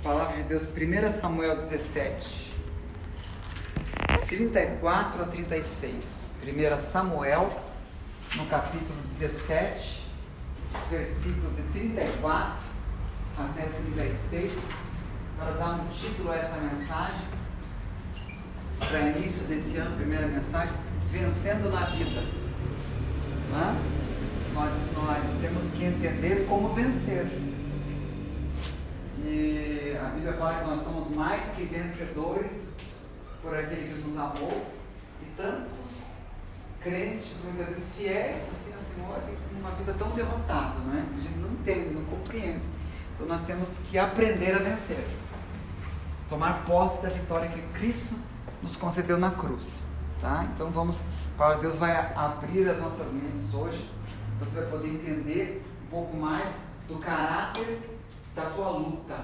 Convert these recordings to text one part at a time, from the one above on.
Palavra de Deus, 1 Samuel 17, 34 a 36. 1 Samuel, no capítulo 17, os versículos de 34 até 36, para dar um título a essa mensagem, para início desse ano, primeira mensagem, Vencendo na Vida. Nós temos que entender como vencer. E a Bíblia fala que nós somos mais que vencedores por aquele que nos amou, e tantos crentes, muitas vezes fiéis assim ao Senhor, com uma vida tão derrotada, não é? A gente não entende, não compreende. Então nós temos que aprender a vencer, tomar posse da vitória que Cristo nos concedeu na cruz, tá? Então Deus vai abrir as nossas mentes hoje. Você vai poder entender um pouco mais do caráter da tua luta,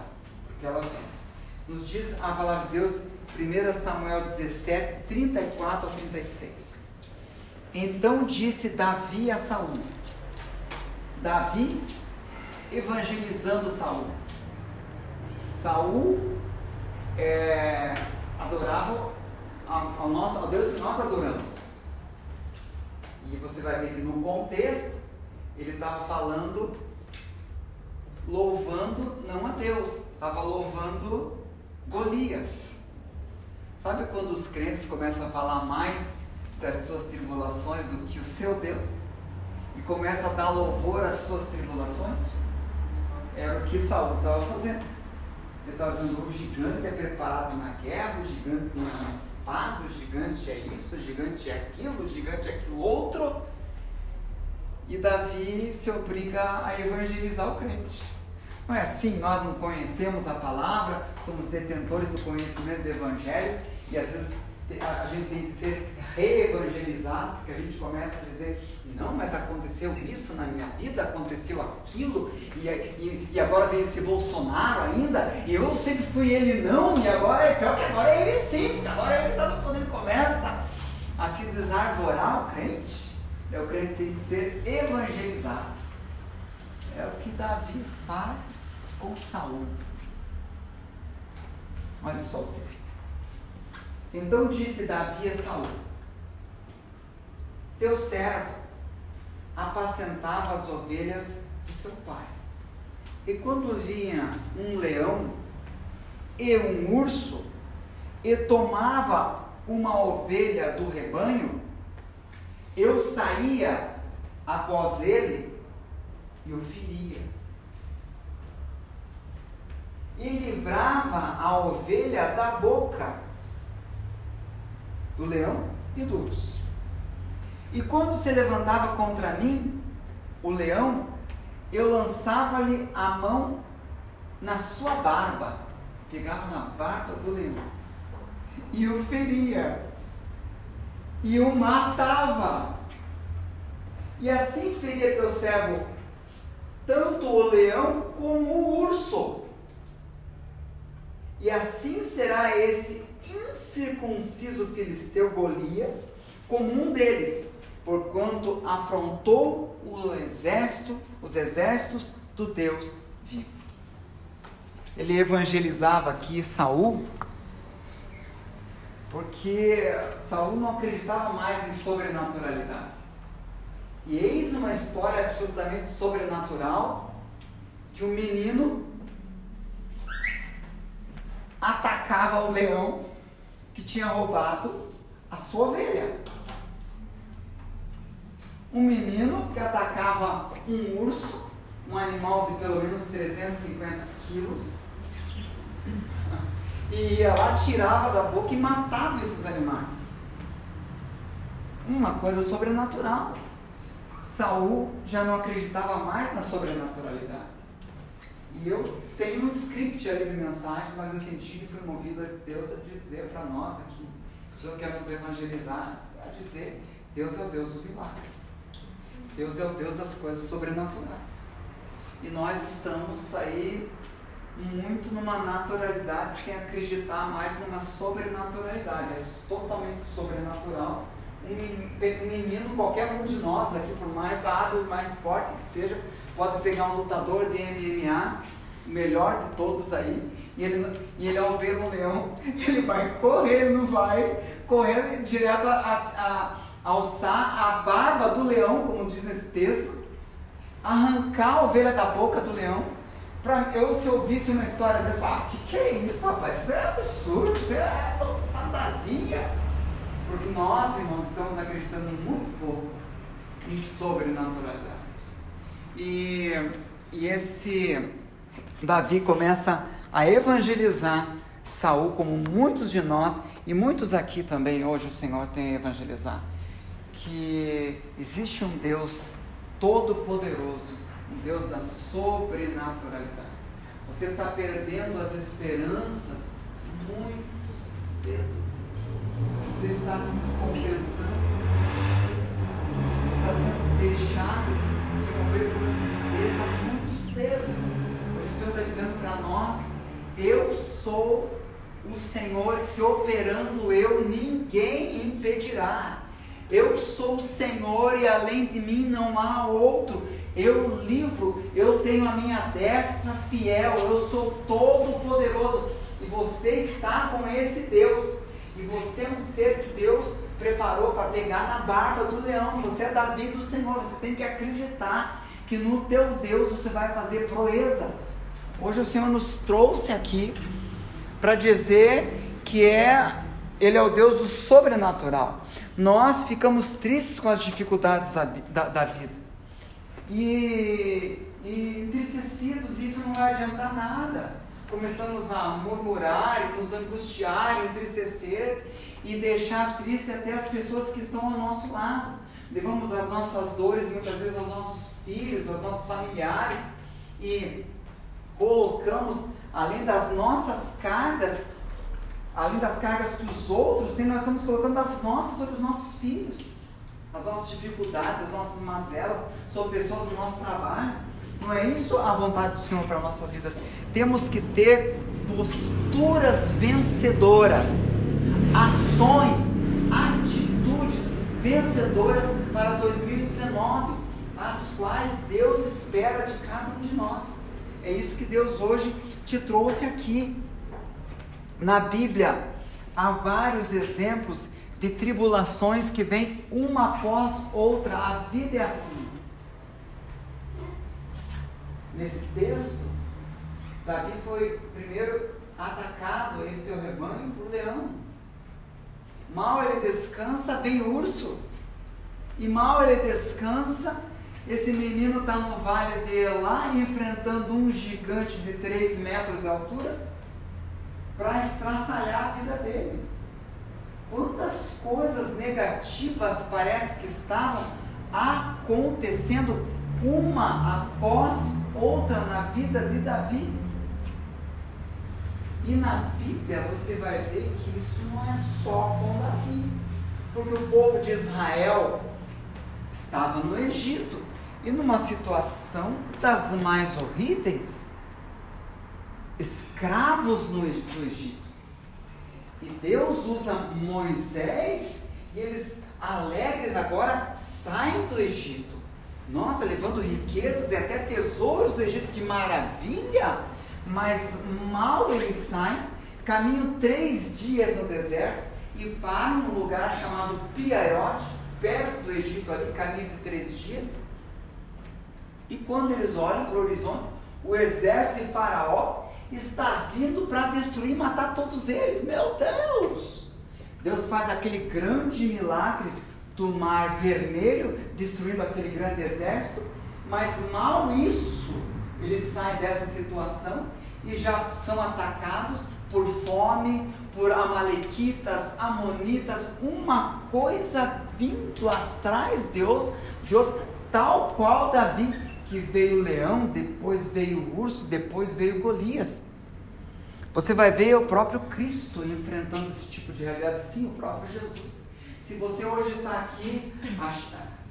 porque ela nos diz a palavra de Deus, 1 Samuel 17, 34 a 36. Então disse Davi a Saul, Davi evangelizando Saul. Saul adorava ao Deus que nós adoramos. E você vai ver que no contexto ele estava falando, louvando não a Deus, estava louvando Golias. Sabe quando os crentes começam a falar mais das suas tribulações do que o seu Deus? E começa a dar louvor às suas tribulações? Era o que Saul estava fazendo. Ele estava dizendo: o gigante é preparado na guerra, o gigante tem uma espada, o gigante é isso, o gigante é aquilo, o gigante é aquilo outro. E Davi se obriga a evangelizar o crente. Não é assim? Nós não conhecemos a palavra, somos detentores do conhecimento do Evangelho, e às vezes a gente tem que ser reevangelizado, porque a gente começa a dizer: não, mas aconteceu isso na minha vida, aconteceu aquilo, e agora vem esse Bolsonaro ainda, e eu sempre fui ele não, e agora é pior que agora é ele sim, porque agora ele está podendo, começa a se desarvorar o crente. O crente tem que ser evangelizado. É o que Davi faz com Saul. Olha só o texto. Então disse Davi a Saul: teu servo apacentava as ovelhas de seu pai, e quando vinha um leão e um urso e tomava uma ovelha do rebanho, eu saía após ele e o feria, e livrava a ovelha da boca do leão e do urso. E quando se levantava contra mim o leão, eu lançava-lhe a mão na sua barba, pegava na barba do leão e o feria, e o matava. E assim feria teu servo tanto o leão como o urso. E assim será esse incircunciso filisteu Golias como um deles, porquanto afrontou os exércitos do Deus vivo. Ele evangelizava aqui Saul, porque Saul não acreditava mais em sobrenaturalidade. E eis uma história absolutamente sobrenatural, que um menino atacava o leão que tinha roubado a sua ovelha. Um menino que atacava um urso, um animal de pelo menos 350 quilos, e ia lá, tirava da boca e matava esses animais. Uma coisa sobrenatural. Saul já não acreditava mais na sobrenaturalidade. E eu tenho um script ali de mensagens, mas eu senti que fui movido a Deus a dizer para nós aqui, o Senhor quer nos evangelizar, a dizer: Deus é o Deus dos milagres, Deus é o Deus das coisas sobrenaturais. E nós estamos aí muito numa naturalidade, sem acreditar mais numa sobrenaturalidade. É totalmente sobrenatural. Um menino, qualquer um de nós aqui, por mais hábil e mais forte que seja, pode pegar um lutador de MMA melhor de todos aí, e ele ao ver um leão, ele vai correr, ele não vai correr direto a alçar a barba do leão, como diz nesse texto, arrancar a ovelha da boca do leão. Se eu ouvisse uma história dessa, eu falava, que é isso, rapaz? Isso é absurdo, isso é fantasia. Porque nós, irmãos, estamos acreditando muito pouco em sobrenaturalidade. E esse Davi começa a evangelizar Saul, como muitos de nós, e muitos aqui também, hoje o Senhor tem a evangelizar, que existe um Deus todo-poderoso, um Deus da sobrenaturalidade. Você está perdendo as esperanças muito cedo. Você está se descompensando muito cedo. Você está sendo deixado de mover por tristeza muito cedo. Hoje o Senhor está dizendo para nós: eu sou o Senhor que, operando eu, ninguém impedirá. Eu sou o Senhor e além de mim não há outro. Eu livro, eu tenho a minha destra fiel, eu sou todo poderoso. E você está com esse Deus. E você é um ser que Deus preparou para pegar na barba do leão. Você é Davi do Senhor. Você tem que acreditar que no teu Deus você vai fazer proezas. Hoje o Senhor nos trouxe aqui para dizer que Ele é o Deus do sobrenatural. Nós ficamos tristes com as dificuldades da vida e entristecidos, e isso não vai adiantar nada. Começamos a murmurar, nos angustiar, entristecer e deixar triste até as pessoas que estão ao nosso lado. Levamos as nossas dores muitas vezes aos nossos filhos, aos nossos familiares, e colocamos, além das nossas cargas, além das cargas dos outros, nós estamos colocando as nossas sobre os nossos filhos, as nossas dificuldades, as nossas mazelas, sobre pessoas do nosso trabalho. Não é isso a vontade do Senhor para nossas vidas. Temos que ter posturas vencedoras, ações, atitudes vencedoras para 2019, as quais Deus espera de cada um de nós. É isso que Deus hoje te trouxe aqui. Na Bíblia há vários exemplos de tribulações que vêm uma após outra. A vida é assim. Nesse texto, Davi foi primeiro atacado em seu rebanho por leão. Mal ele descansa, vem urso. E mal ele descansa, esse menino está no vale de Elá, enfrentando um gigante de 3 metros de altura para estraçalhar a vida dele. Quantas coisas negativas parece que estavam acontecendo uma após outra na vida de Davi. E na Bíblia você vai ver que isso não é só com Davi, porque o povo de Israel estava no Egito, e numa situação das mais horríveis, escravos no Egito. E Deus usa Moisés, e eles alegres agora saem do Egito. Nossa, levando riquezas e até tesouros do Egito, que maravilha! Mas mal eles saem, caminham 3 dias no deserto e param num lugar chamado Piaiote, perto do Egito ali, caminho de 3 dias. E quando eles olham para o horizonte, o exército de Faraó está vindo para destruir e matar todos eles. Meu Deus! Deus faz aquele grande milagre do Mar Vermelho, destruindo aquele grande exército, mas mal isso, eles saem dessa situação e já são atacados por fome, por amalequitas, amonitas, uma coisa vindo atrás de outro, tal qual Davi, que veio o leão, depois veio o urso, depois veio Golias. Você vai ver o próprio Cristo enfrentando esse tipo de realidade, sim, o próprio Jesus. Se você hoje está aqui,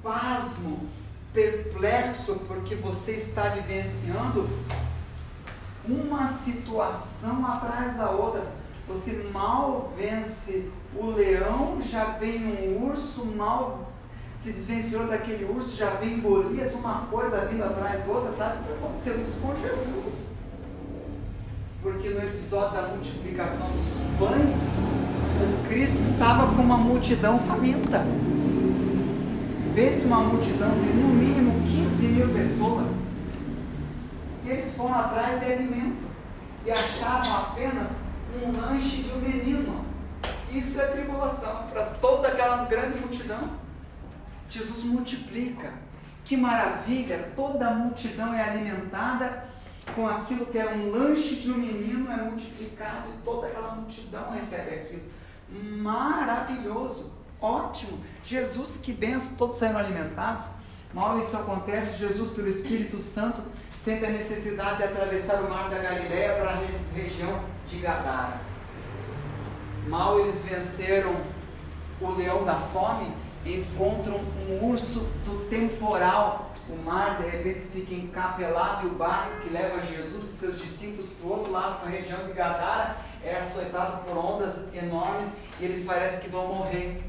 pasmo, perplexo, porque você está vivenciando uma situação atrás da outra, você mal vence o leão, já vem um urso, mal se desvencilhou daquele urso, já vem Golias, uma coisa vindo atrás da outra. Sabe o que aconteceu isso com Jesus? Porque no episódio da multiplicação dos pães, o Cristo estava com uma multidão faminta. Pense uma multidão de no mínimo 15.000 pessoas. E eles foram atrás de alimento e acharam apenas um lanche de um menino. Isso é tribulação para toda aquela grande multidão. Jesus multiplica. Que maravilha! Toda a multidão é alimentada com aquilo que era um lanche de um menino, é multiplicado e toda aquela multidão recebe aquilo. Maravilhoso, ótimo. Jesus, que benção, todos saíram alimentados. Mal isso acontece, Jesus, pelo Espírito Santo, sente a necessidade de atravessar o mar da Galileia para a região de Gadara. Mal eles venceram o leão da fome, encontram um urso do temporal. O mar de repente fica encapelado e o barco que leva Jesus e seus discípulos para o outro lado, para a região de Gadara, é açoitado por ondas enormes e eles parecem que vão morrer.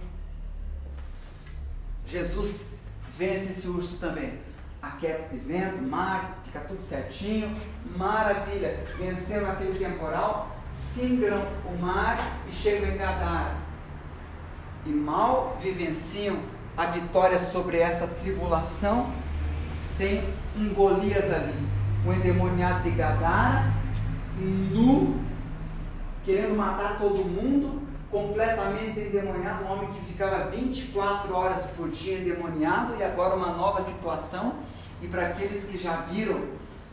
Jesus vence esse urso também. A queda de vento, mar, fica tudo certinho, maravilha. Venceram aquele temporal, singram o mar e chegam em Gadara. E mal vivenciam a vitória sobre essa tribulação. Tem um Golias ali, um endemoniado de Gadara, nu, querendo matar todo mundo, completamente endemoniado, um homem que ficava 24 horas por dia endemoniado, e agora uma nova situação. E para aqueles que já viram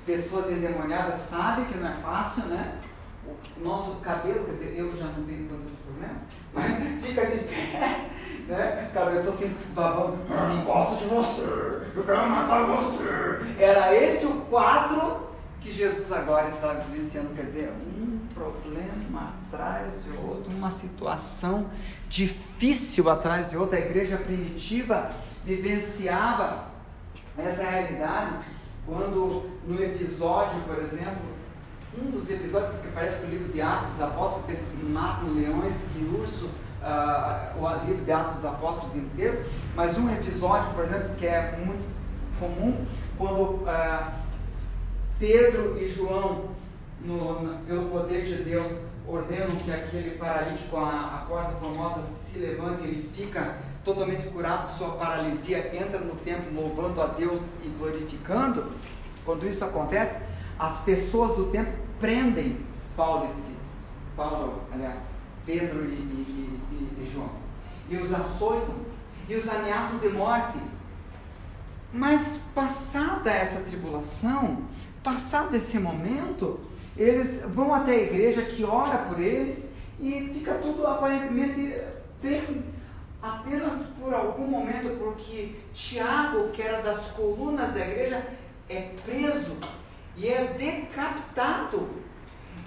pessoas endemoniadas, sabem que não é fácil, né? O nosso cabelo, quer dizer, eu já não tenho tanto esse problema, mas fica de pé, né? Cabeça assim, babando, eu não gosto de você, eu quero matar você. Era esse o quadro que Jesus agora está vivenciando, quer dizer, um problema atrás de outro, uma situação difícil atrás de outra. A igreja primitiva vivenciava essa realidade quando no episódio, por exemplo, um dos episódios, porque parece que o livro de Atos dos Apóstolos, eles matam leões e urso, o livro de Atos dos Apóstolos inteiro, mas um episódio, por exemplo, que é muito comum, quando Pedro e João, pelo poder de Deus, ordenam que aquele paralítico, a porta formosa, se levante, ele fica totalmente curado de sua paralisia, entra no templo louvando a Deus e glorificando. Quando isso acontece, as pessoas do templo prendem Pedro e João, e os açoitam, e os ameaçam de morte. Mas passada essa tribulação, passado esse momento, eles vão até a igreja que ora por eles, e fica tudo aparentemente bem, apenas por algum momento, porque Tiago, que era das colunas da igreja, é preso e é decapitado.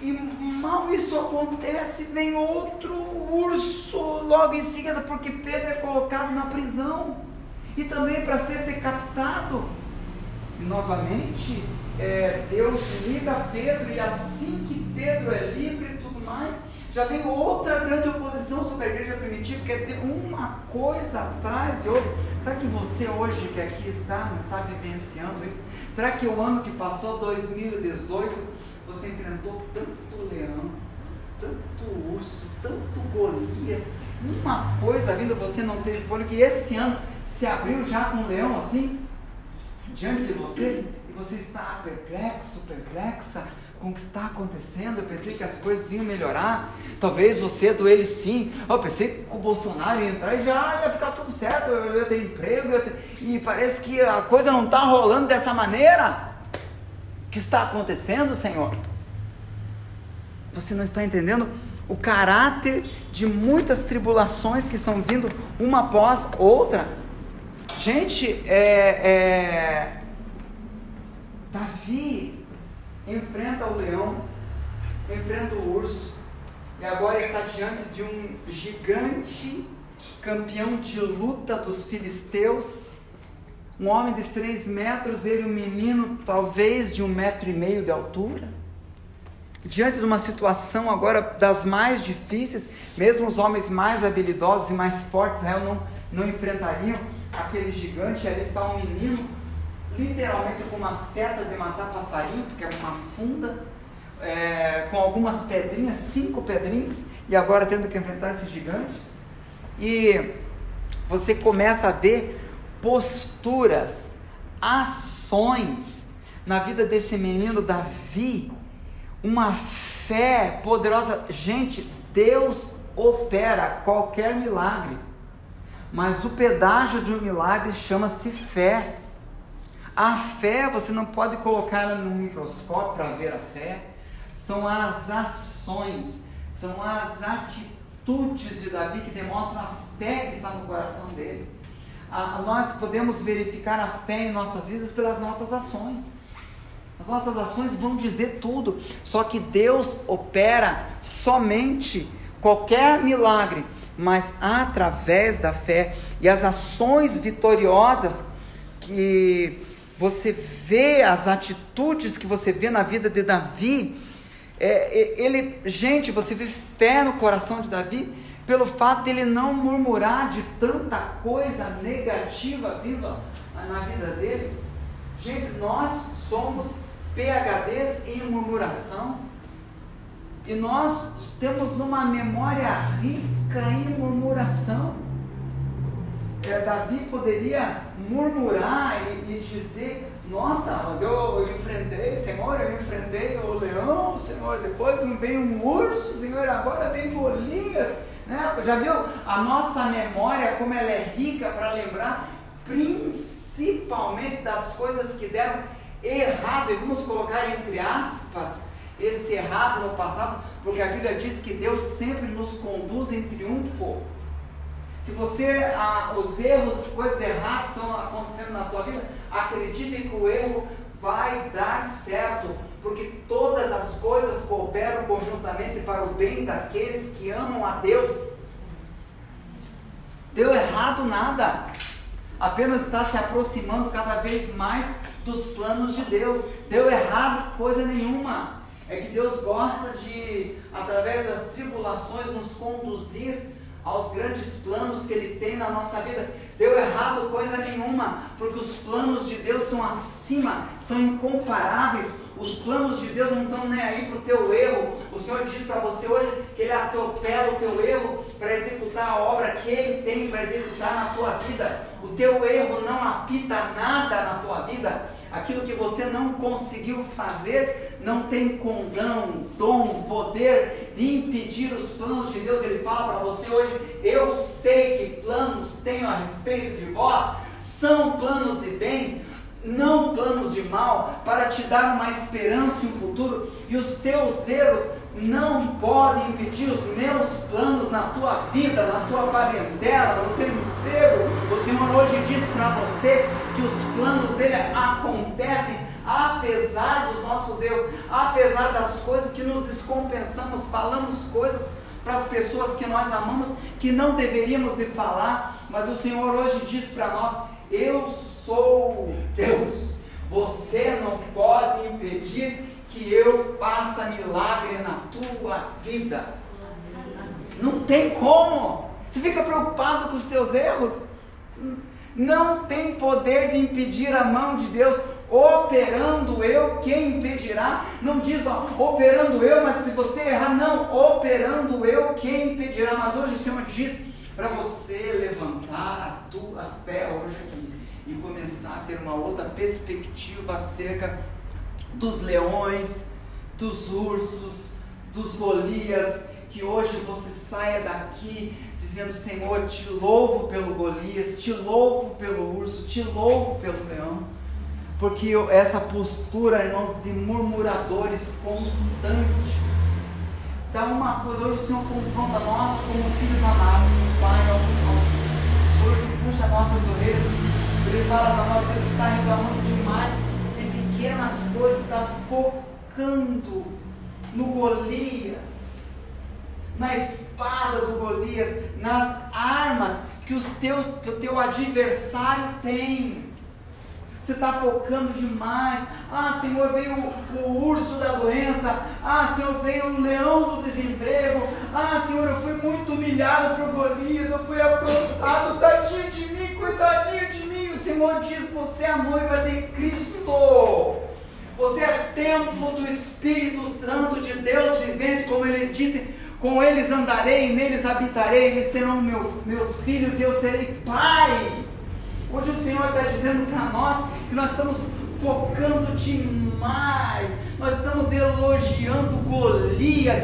E mal isso acontece, vem outro urso logo em seguida, porque Pedro é colocado na prisão e também para ser decapitado. E novamente Deus livra Pedro, e assim que Pedro é livre e tudo mais, já vem outra grande oposição sobre a igreja primitiva. Quer dizer, uma coisa atrás de outra. Será que você hoje que aqui está, não está vivenciando isso? Será que o ano que passou, 2018, você enfrentou tanto leão, tanto urso, tanto Golias, uma coisa vindo, você não teve fôlego, que esse ano se abriu já com um leão assim, diante de você, e você está perplexa com o que está acontecendo? Eu pensei que as coisas iam melhorar. Talvez você do ele sim. Eu pensei que o Bolsonaro ia entrar e já ia ficar tudo certo, eu ia ter emprego, e parece que a coisa não está rolando dessa maneira. O que está acontecendo, Senhor? Você não está entendendo o caráter de muitas tribulações que estão vindo uma após outra. Gente, Davi enfrenta o leão, enfrenta o urso, e agora está diante de um gigante, campeão de luta dos filisteus, um homem de 3 metros, ele um menino talvez de 1,5 metro de altura, diante de uma situação agora das mais difíceis. Mesmo os homens mais habilidosos e mais fortes de Israel não enfrentariam aquele gigante. Ali está um menino, literalmente com uma seta de matar passarinho, porque é uma funda, com algumas pedrinhas, 5 pedrinhas, e agora tendo que enfrentar esse gigante. E você começa a ver posturas, ações na vida desse menino Davi, uma fé poderosa. Gente, Deus opera qualquer milagre, mas o pedágio de um milagre chama-se fé. A fé, você não pode colocar ela no microscópio para ver a fé. São as ações, são as atitudes de Davi que demonstram a fé que está no coração dele. Nós podemos verificar a fé em nossas vidas pelas nossas ações. As nossas ações vão dizer tudo. Só que Deus opera somente qualquer milagre, mas através da fé. E as ações vitoriosas que você vê, as atitudes que você vê na vida de Davi, gente, você vê fé no coração de Davi pelo fato de ele não murmurar de tanta coisa negativa vindo na vida dele. Gente, nós somos PhDs em murmuração, e nós temos uma memória rica em murmuração. Davi poderia murmurar e dizer: nossa, mas eu enfrentei, Senhor, eu enfrentei o leão, Senhor, depois veio um urso, Senhor, agora vem Golias, né? Já viu a nossa memória como ela é rica para lembrar principalmente das coisas que deram errado, e vamos colocar entre aspas esse errado no passado, porque a Bíblia diz que Deus sempre nos conduz em triunfo. Se você, os erros, coisas erradas estão acontecendo na tua vida, acredite que o erro vai dar certo, porque todas as coisas cooperam conjuntamente para o bem daqueles que amam a Deus. Deu errado nada, apenas está se aproximando cada vez mais dos planos de Deus. Deu errado coisa nenhuma, é que Deus gosta de, através das tribulações, nos conduzir aos grandes planos que Ele tem na nossa vida. Deu errado coisa nenhuma, porque os planos de Deus são acima, são incomparáveis. Os planos de Deus não estão nem aí para o teu erro. O Senhor diz para você hoje que Ele atropela o teu erro para executar a obra que Ele tem para executar na tua vida. O teu erro não apita nada na tua vida. Aquilo que você não conseguiu fazer não tem condão, dom, poder de impedir os planos de Deus. Ele fala para você hoje: eu sei que planos tenho a respeito de vós, são planos de bem, não planos de mal, para te dar uma esperança e um futuro. E os teus erros não podem impedir os meus planos na tua vida, na tua parentela, no teu emprego. O Senhor hoje diz para você que os planos dele acontecem apesar dos nossos erros, apesar das coisas que nos descompensamos, falamos coisas para as pessoas que nós amamos que não deveríamos de falar, mas o Senhor hoje diz para nós: eu sou Deus, você não pode impedir que eu faça milagre na tua vida. Não tem como. Você fica preocupado com os teus erros? Não tem poder de impedir a mão de Deus. Operando eu, quem impedirá? Não diz, operando eu, mas se você errar, não, operando eu, quem impedirá? Mas hoje o Senhor diz para você levantar a tua fé hoje aqui e começar a ter uma outra perspectiva acerca dos leões, dos ursos, dos Golias. Que hoje você saia daqui dizendo: Senhor, te louvo pelo Golias, te louvo pelo urso, te louvo pelo leão. Porque essa postura, irmãos, de murmuradores constantes, dá uma coisa. Hoje o Senhor confronta nós como filhos amados do Pai ao nosso Deus. Hoje puxa nossas orelhas, Ele fala para nós: você está reclamando demais de pequenas coisas, está focando no Golias, na espada do Golias, nas armas que o teu adversário tem. Você está focando demais. Senhor, veio o urso da doença. Senhor, veio o leão do desemprego. Senhor, eu fui muito humilhado por Golias, eu fui afrontado, tadinho de mim, coitadinho de mim. O Senhor diz: você é a noiva de Cristo. Você é templo do Espírito Santo de Deus vivente, como Ele disse: com eles andarei, neles habitarei, eles serão meus filhos e eu serei pai. Hoje o Senhor está dizendo para nós que nós estamos focando demais, nós estamos elogiando Golias.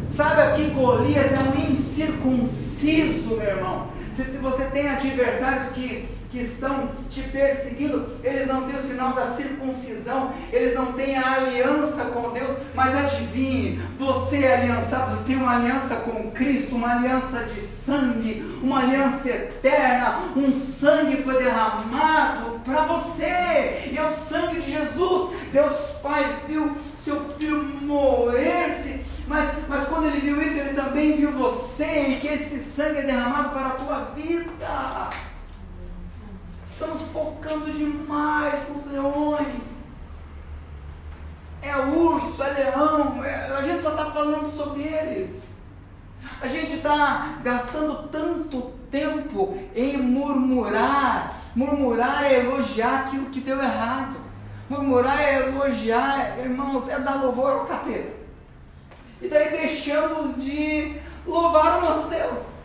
Sabe aqui, Golias é um incircunciso, meu irmão. Se você tem adversários que estão te perseguindo, eles não têm o sinal da circuncisão, eles não têm a aliança com Deus, mas adivinhe, você é aliançado, você tem uma aliança com Cristo, uma aliança de sangue, uma aliança eterna, um sangue foi derramado para você, e é o sangue de Jesus. Deus Pai viu seu Filho morrer-se, mas quando Ele viu isso, Ele também viu você, e que esse sangue é derramado para a tua vida. Estamos focando demais nos leões. É urso, é leão, a gente só está falando sobre eles. A gente está gastando tanto tempo em murmurar. Murmurar é elogiar aquilo que deu errado. Murmurar é elogiar, irmãos, é dar louvor ao capeta. E daí deixamos de louvar o nosso Deus.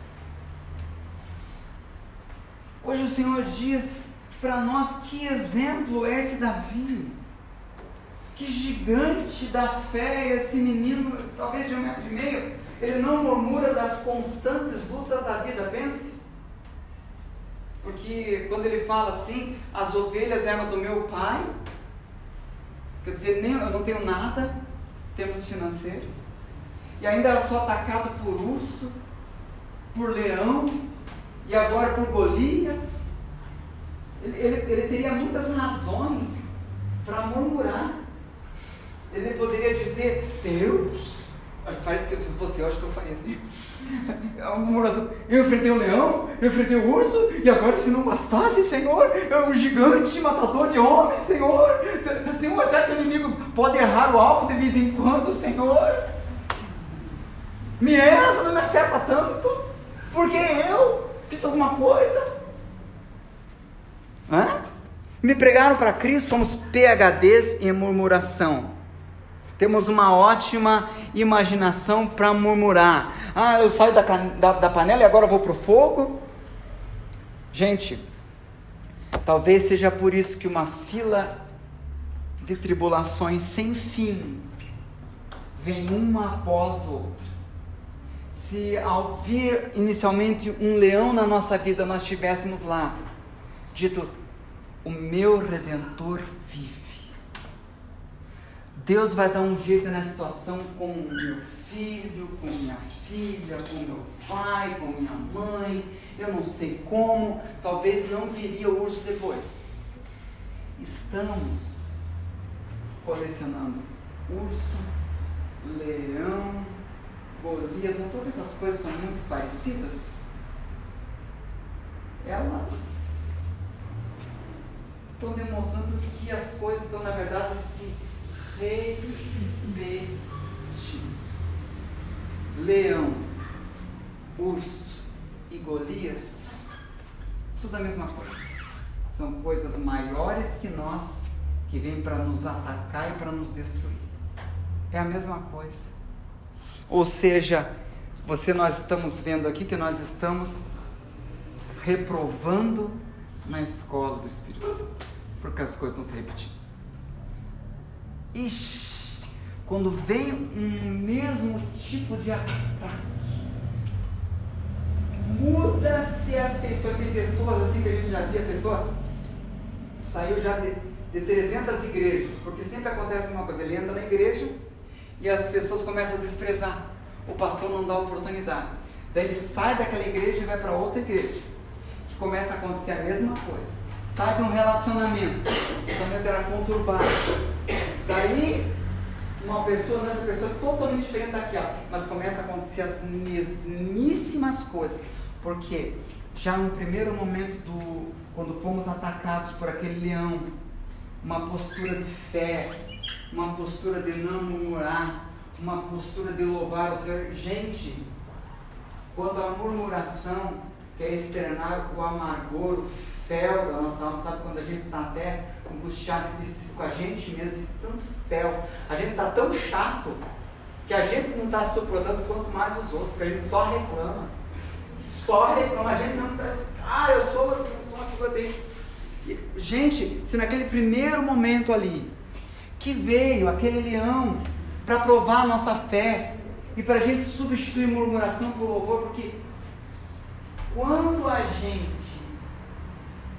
Hoje o Senhor diz para nós: que exemplo é esse Davi? Que gigante da fé, esse menino, talvez de 1,5 m, ele não murmura das constantes lutas da vida, pense. Porque quando ele fala assim: as ovelhas eram do meu pai, quer dizer, eu não tenho nada em termos financeiros, e ainda sou atacado por urso, por leão, e agora por Golias. Ele teria muitas razões para murmurar. Ele poderia dizer: Deus, parece que se fosse eu, acho que eu faria assim. Eu enfrentei o leão, eu enfrentei o urso, e agora, se não bastasse, Senhor, é um gigante matador de homens, Senhor. Senhor, será que o inimigo pode errar o alvo de vez em quando, Senhor? Me erra, não me acerta tanto, porque eu fiz alguma coisa. Me pregaram para Cristo, somos PhDs em murmuração. Temos uma ótima imaginação para murmurar. Eu saio da panela e agora vou para o fogo. Gente, talvez seja por isso que uma fila de tribulações sem fim vem uma após outra. Se ao vir inicialmente um leão na nossa vida, nós estivéssemos lá, dito: o meu Redentor vive. Deus vai dar um jeito nessa situação com o meu filho, com minha filha, com meu pai, com minha mãe. Eu não sei como, talvez não viria o urso depois. Estamos colecionando urso, leão, Golias, todas essas coisas são muito parecidas. Elas estão demonstrando que as coisas estão, na verdade, se repetindo. Leão, urso e Golias, tudo a mesma coisa. São coisas maiores que nós, que vêm para nos atacar e para nos destruir. É a mesma coisa. Ou seja, nós estamos vendo aqui que nós estamos reprovando na escola do Espírito Santo, porque as coisas estão se repetindo. Ixi, quando vem um mesmo tipo de ataque, muda-se as feições. Tem pessoas assim que a gente já via, a pessoa saiu já de 300 igrejas, porque sempre acontece uma coisa: ele entra na igreja e as pessoas começam a desprezar, o pastor não dá oportunidade, daí ele sai daquela igreja e vai para outra igreja, que começa a acontecer a mesma coisa. Sai de um relacionamento, o relacionamento era conturbado, daí essa pessoa é totalmente diferente daquela, mas começa a acontecer as mesmíssimas coisas, porque já no primeiro momento, quando fomos atacados por aquele leão, uma postura de fé, uma postura de não murmurar, uma postura de louvar o Senhor. Gente, quando a murmuração quer externar o amargor, o fel da nossa alma. Sabe quando a gente está até angustiado e triste com a gente mesmo, de tanto fel, a gente está tão chato, que a gente não está suportando quanto mais os outros, porque a gente só reclama, a gente não está, eu sou uma figura terrível. Gente, se naquele primeiro momento ali, que veio aquele leão para provar a nossa fé, e para a gente substituir murmuração por louvor, porque quando a gente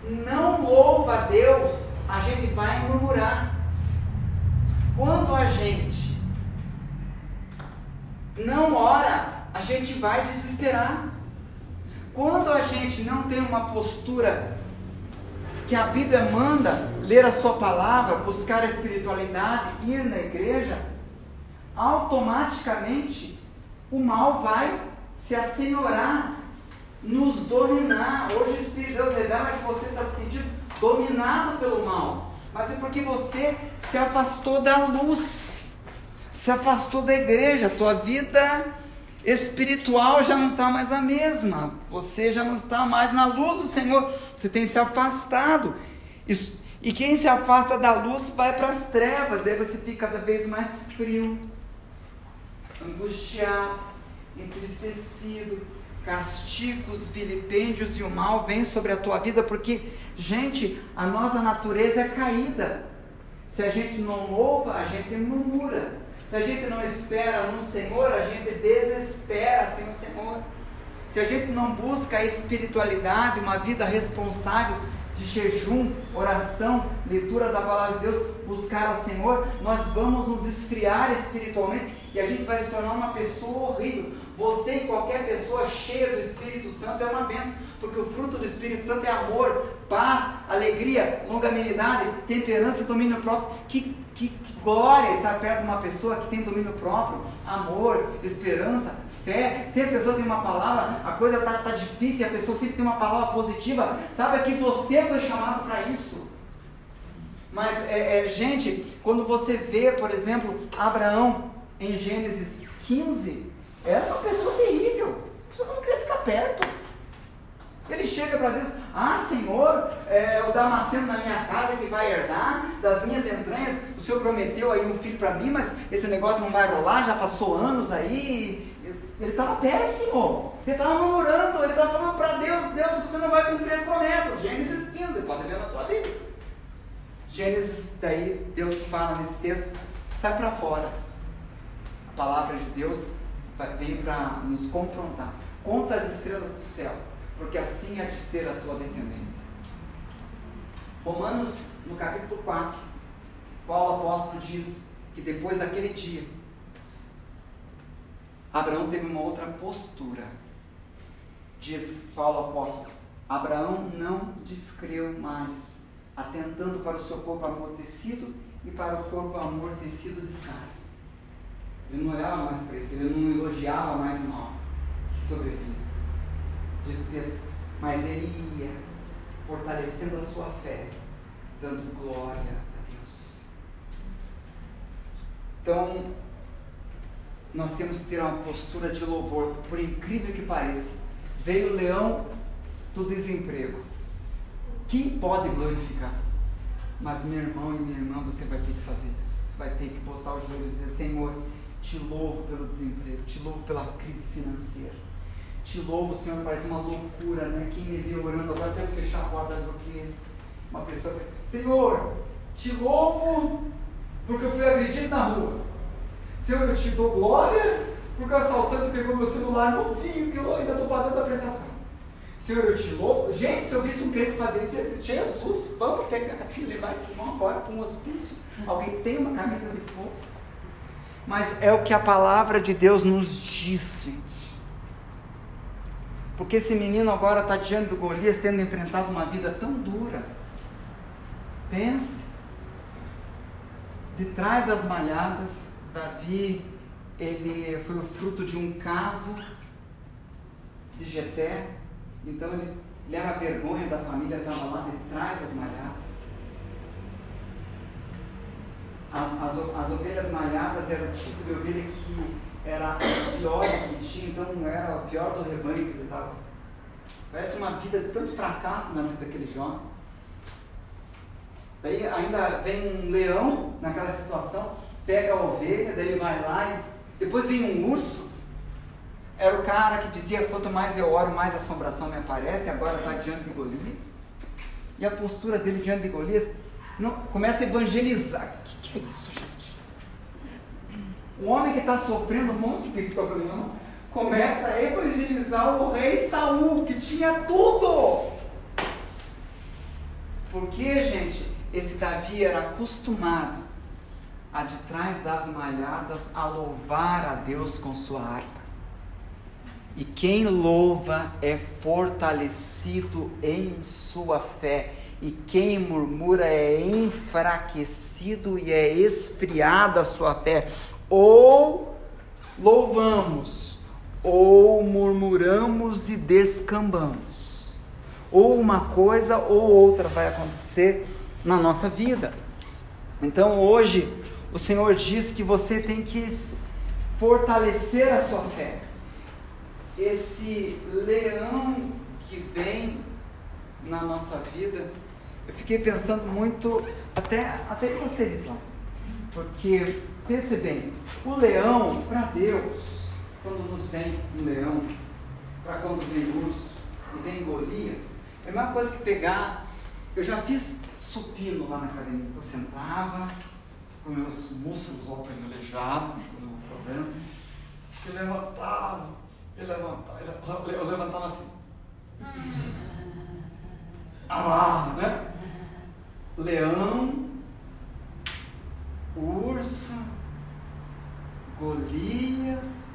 não louva a Deus, a gente vai murmurar. Quando a gente não ora, a gente vai desesperar. Quando a gente não tem uma postura que a Bíblia manda, ler a sua palavra, buscar a espiritualidade, ir na igreja, automaticamente o mal vai se assenhorar, nos dominar. Hoje o Espírito de Deus revela que você está se sentindo dominado pelo mal, mas é porque você se afastou da luz, se afastou da igreja. Tua vida espiritual já não está mais a mesma, você já não está mais na luz do Senhor, você tem se afastado. E quem se afasta da luz vai para as trevas, aí você fica cada vez mais frio, angustiado, entristecido. Castigos, vilipêndios e o mal vêm sobre a tua vida, porque, gente, a nossa natureza é caída. Se a gente não louva, a gente murmura. Se a gente não espera no Senhor, a gente desespera sem o Senhor. Se a gente não busca a espiritualidade, uma vida responsável de jejum, oração, leitura da palavra de Deus, buscar ao Senhor, nós vamos nos esfriar espiritualmente e a gente vai se tornar uma pessoa horrível. Você e qualquer pessoa cheia do Espírito Santo é uma bênção, porque o fruto do Espírito Santo é amor, paz, alegria, longanimidade, temperança e domínio próprio. Que glória estar perto de uma pessoa que tem domínio próprio, amor, esperança, fé. Se a pessoa tem uma palavra, a coisa está difícil e a pessoa sempre tem uma palavra positiva, saiba que você foi chamado para isso. Mas, gente, quando você vê, por exemplo, Abraão em Gênesis 15, era uma pessoa terrível, a pessoa não queria ficar perto. Ele chega para Deus: Senhor, o Damasceno na minha casa que vai herdar, das minhas entranhas, o Senhor prometeu aí um filho para mim, mas esse negócio não vai rolar, já passou anos aí. Ele estava péssimo, ele estava murmurando, ele estava falando para Deus: Deus, você não vai cumprir as promessas. Gênesis 15, pode ver na tua Bíblia. Gênesis, daí Deus fala nesse texto: sai para fora. A palavra de Deus vem para nos confrontar. Conta as estrelas do céu, porque assim há de ser a tua descendência. Romanos, no capítulo 4, Paulo apóstolo diz que depois daquele dia, Abraão teve uma outra postura. Diz Paulo apóstolo: Abraão não descreu mais, atentando para o seu corpo amortecido e para o corpo amortecido de Sara. Ele não olhava mais para isso, ele não elogiava mais o mal que sobrevia. Diz o texto: mas ele ia fortalecendo a sua fé, dando glória a Deus. Então, nós temos que ter uma postura de louvor. Por incrível que pareça, veio o leão do desemprego. Quem pode glorificar? Mas, meu irmão e minha irmã, você vai ter que fazer isso. Você vai ter que botar os joelhos e dizer: Senhor, te louvo pelo desemprego, te louvo pela crise financeira, te louvo, Senhor. Parece uma loucura, né? Quem me viu orando agora tem que fechar a porta porque uma pessoa: Senhor, te louvo porque eu fui agredido na rua. Senhor, eu te dou glória porque o assaltante pegou meu celular novinho que eu ainda estou pagando a prestação. Senhor, eu te louvo. Gente, se eu visse um crente fazer isso, eu ia dizer: Jesus, vamos pegar e levar esse irmão agora para um hospício. Alguém tem uma camisa de força. Mas é o que a palavra de Deus nos diz, gente. Porque esse menino agora está diante do Golias, tendo enfrentado uma vida tão dura. Pense. De trás das malhadas, Davi, ele foi o fruto de um caso de Jessé. Então ele era a vergonha da família, estava lá de trás das malhadas. As ovelhas malhadas eram o tipo de ovelha que era as piores que tinha, então não era o pior do rebanho que ele estava Parece uma vida de tanto fracasso na vida daquele jovem. Daí ainda vem um leão naquela situação, pega a ovelha, daí ele vai lá e depois vem um urso. Era o cara que dizia, quanto mais eu oro, mais assombração me aparece, agora está diante de Golias. E a postura dele diante de Golias, começa a evangelizar. O que é isso, gente? O homem que está sofrendo um monte de problema, começa a evangelizar o rei Saul, que tinha tudo. Porque, gente, esse Davi era acostumado a, de trás das malhadas, a louvar a Deus com sua harpa. E quem louva é fortalecido em sua fé. E quem murmura é enfraquecido e é esfriada a sua fé. Ou louvamos, ou murmuramos e descambamos. Ou uma coisa ou outra vai acontecer na nossa vida. Então hoje o Senhor diz que você tem que fortalecer a sua fé. Esse leão que vem na nossa vida, eu fiquei pensando muito, até em você, Vitão, porque, pense bem, o leão, para Deus, quando nos vem um leão, para quando vem urso e vem Golias, é a mesma coisa que pegar, eu já fiz supino lá na academia, eu sentava com meus músculos ó privilegiados, vocês não estão vendo, eu levantava assim. Né? Leão, urso, Golias.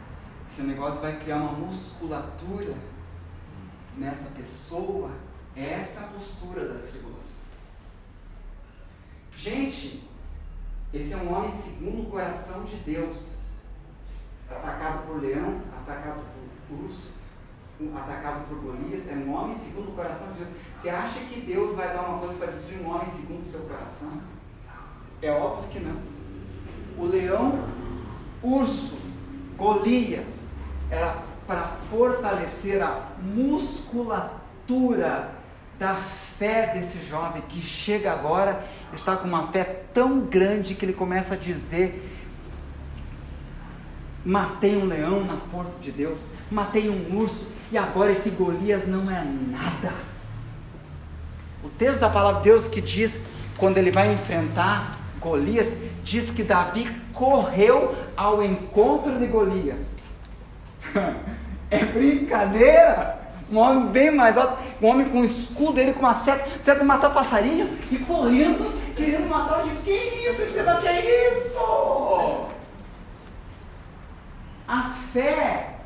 Esse negócio vai criar uma musculatura nessa pessoa. É essa a postura das tribulações. Gente, esse é um homem segundo o coração de Deus. Atacado por leão, atacado por urso, atacado por Golias, é um homem segundo o coração de Deus. Você acha que Deus vai dar uma coisa para destruir um homem segundo o seu coração? É óbvio que não. O leão, urso, Golias, era para fortalecer a musculatura da fé desse jovem que chega agora, está com uma fé tão grande que ele começa a dizer: matei um leão na força de Deus, matei um urso, e agora esse Golias não é nada. O texto da palavra de Deus que diz, quando ele vai enfrentar Golias, diz que Davi correu ao encontro de Golias. É brincadeira. Um homem bem mais alto, um homem com um escudo, ele com uma seta de matar passarinho, e correndo, querendo matar o gente. Que isso? Você vai, que é isso? A fé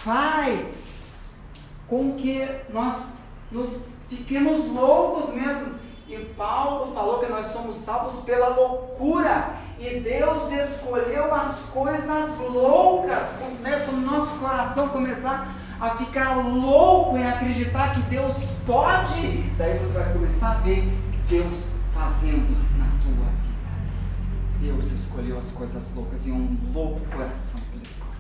faz com que nós nos fiquemos loucos mesmo. E Paulo falou que nós somos salvos pela loucura. E Deus escolheu as coisas loucas, né? Quando o nosso coração começar a ficar louco em acreditar que Deus pode, daí você vai começar a ver Deus fazendo na tua vida. Deus escolheu as coisas loucas e um louco coração que Ele escolhe.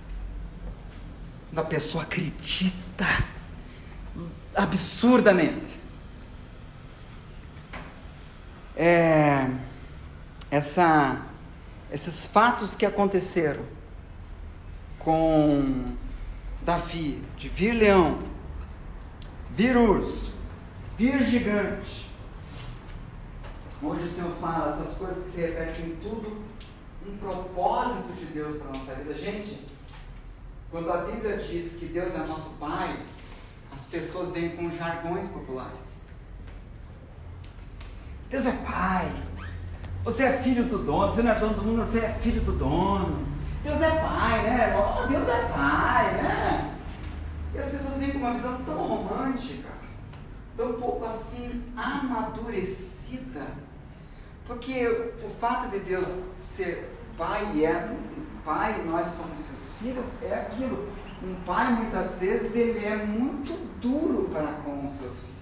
Quando a pessoa acredita absurdamente, esses fatos que aconteceram com Davi, de vir leão, vir urso, vir gigante. Hoje o Senhor fala essas coisas que se repetem tudo, um propósito de Deus para a nossa vida. Gente, quando a Bíblia diz que Deus é nosso Pai, as pessoas vêm com jargões populares. Deus é Pai, você é filho do dono, você não é dono do mundo, você é filho do dono. Deus é Pai, né? Oh, Deus é Pai, né? E as pessoas vêm com uma visão tão romântica, tão pouco assim amadurecida, porque o fato de Deus ser Pai Pai, nós somos seus filhos, é aquilo. Um pai, muitas vezes, ele é muito duro para com os seus filhos.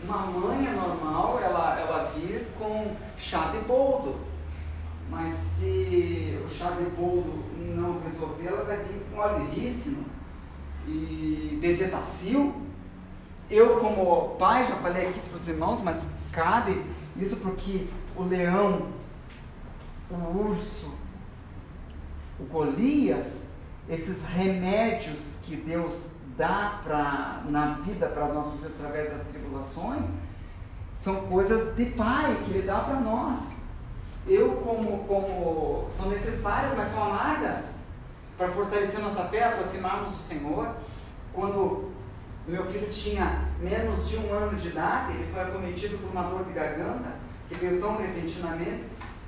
Uma mãe é normal ela vir com chá de boldo, mas se o chá de boldo não resolver, ela vai vir com óleo ilícito. e bezetacil. Eu, como pai, já falei aqui para os irmãos, mas cabe isso porque o leão, o urso, o Golias, esses remédios que Deus dá na vida para as nossas vidas através das tribulações, são coisas de pai que Ele dá para nós. São necessárias, mas são amargas para fortalecer nossa fé, aproximarmos do Senhor. Quando meu filho tinha menos de 1 ano de idade, ele foi acometido por uma dor de garganta, que veio tão repentinamente,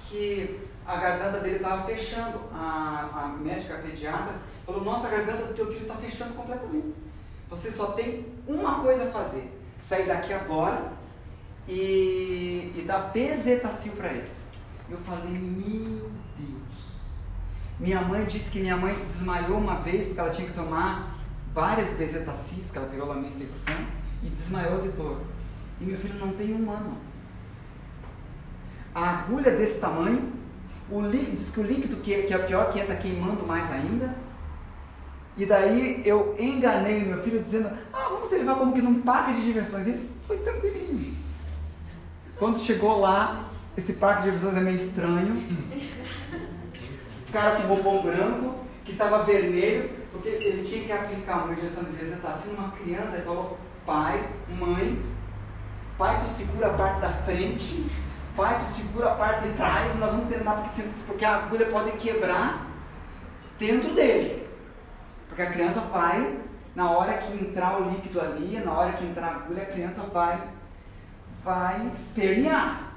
que a garganta dele estava fechando. A médica pediatra falou: nossa, a garganta do teu filho está fechando completamente. Você só tem uma coisa a fazer: sair daqui agora e dar bezetacil para eles. Eu falei: meu Deus. Minha mãe disse que minha mãe desmaiou uma vez porque ela tinha que tomar várias bezetacis, que ela pegou lá uma infecção e desmaiou de dor. E meu filho não tem 1 ano. A agulha desse tamanho, o líquido, diz que o líquido que é pior, que está queimando mais ainda. E daí eu enganei meu filho dizendo: vamos te levar como que num parque de diversões. Ele foi tranquilinho. Quando chegou lá, esse parque de diversões é meio estranho. O cara com roupão branco, que estava vermelho, porque ele tinha que aplicar uma injeção de bezetacil numa criança. Ele falou: pai, mãe, pai, tu segura a parte da frente, pai, tu segura a parte de trás, nós vamos tentar, porque a agulha pode quebrar dentro dele. Porque a criança vai, na hora que entrar o líquido ali, na hora que entrar a agulha, a criança vai espernear.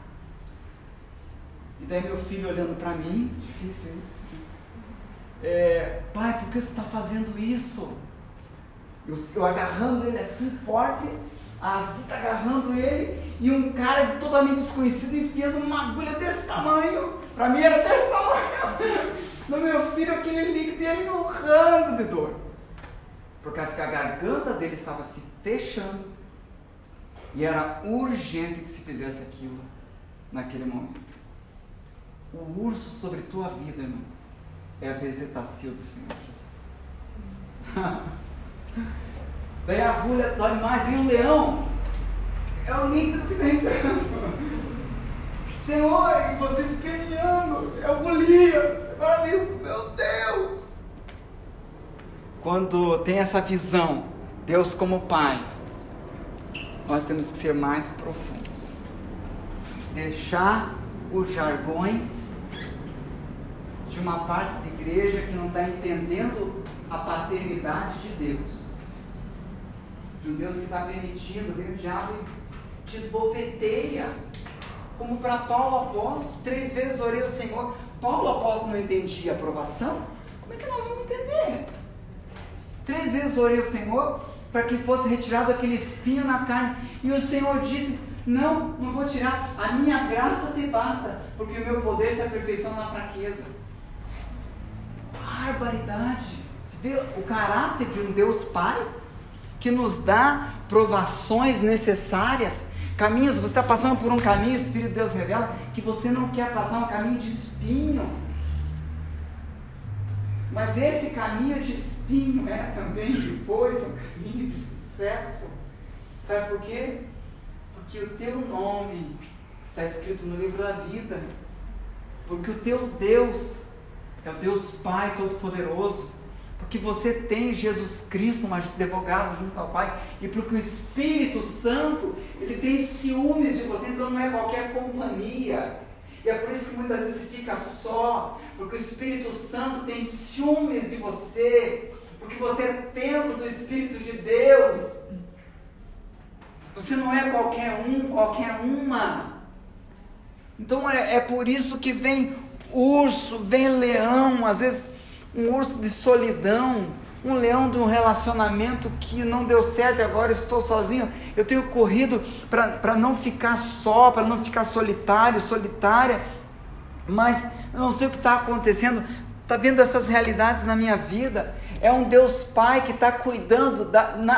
E daí meu filho olhando para mim: difícil isso. Pai, por que você está fazendo isso? Eu agarrando ele assim forte, a Zita agarrando ele, e um cara totalmente desconhecido enfiando uma agulha desse tamanho. Para mim era desse tamanho. No meu filho, aquele líquido, e ele urrando de dor. Por causa que a garganta dele estava se fechando e era urgente que se fizesse aquilo naquele momento. O urso sobre tua vida, irmão, é a bezetacil do Senhor Jesus. Daí a agulha dói mais, vem um leão, é o líquido que está entrando. Senhor, e você esperneando, é o Golias. Meu Deus! Quando tem essa visão, Deus como Pai, nós temos que ser mais profundos. Deixar os jargões de uma parte da igreja que não está entendendo a paternidade de Deus. De um Deus que está permitindo, vem o diabo e te esbofeteia. Como para Paulo apóstolo, 3 vezes orei ao Senhor. Paulo apóstolo não entendia a aprovação? Como é que nós vamos entender? 3 vezes orei ao Senhor para que fosse retirado aquele espinho na carne. E o Senhor disse: não vou tirar. A minha graça te basta, porque o meu poder se aperfeiçoa na fraqueza. Barbaridade. Você vê o caráter de um Deus Pai que nos dá provações necessárias. Caminhos, você está passando por um caminho, o Espírito de Deus revela que você não quer passar um caminho de espinho. Mas esse caminho de espinho é também depois um caminho de sucesso. Sabe por quê? Porque o teu nome está escrito no livro da vida. Porque o teu Deus é o Deus Pai Todo-Poderoso. Porque você tem Jesus Cristo, um advogado junto ao Pai, e porque o Espírito Santo, ele tem ciúmes de você, então não é qualquer companhia. E é por isso que muitas vezes você fica só, porque o Espírito Santo tem ciúmes de você, porque você é templo do Espírito de Deus. Você não é qualquer um, qualquer uma. Então é por isso que vem urso, vem leão, às vezes um urso de solidão, um leão de um relacionamento que não deu certo e agora estou sozinho. Eu tenho corrido para não ficar só, para não ficar solitário, solitária, mas eu não sei o que está acontecendo. Está vendo essas realidades na minha vida? É um Deus Pai que está cuidando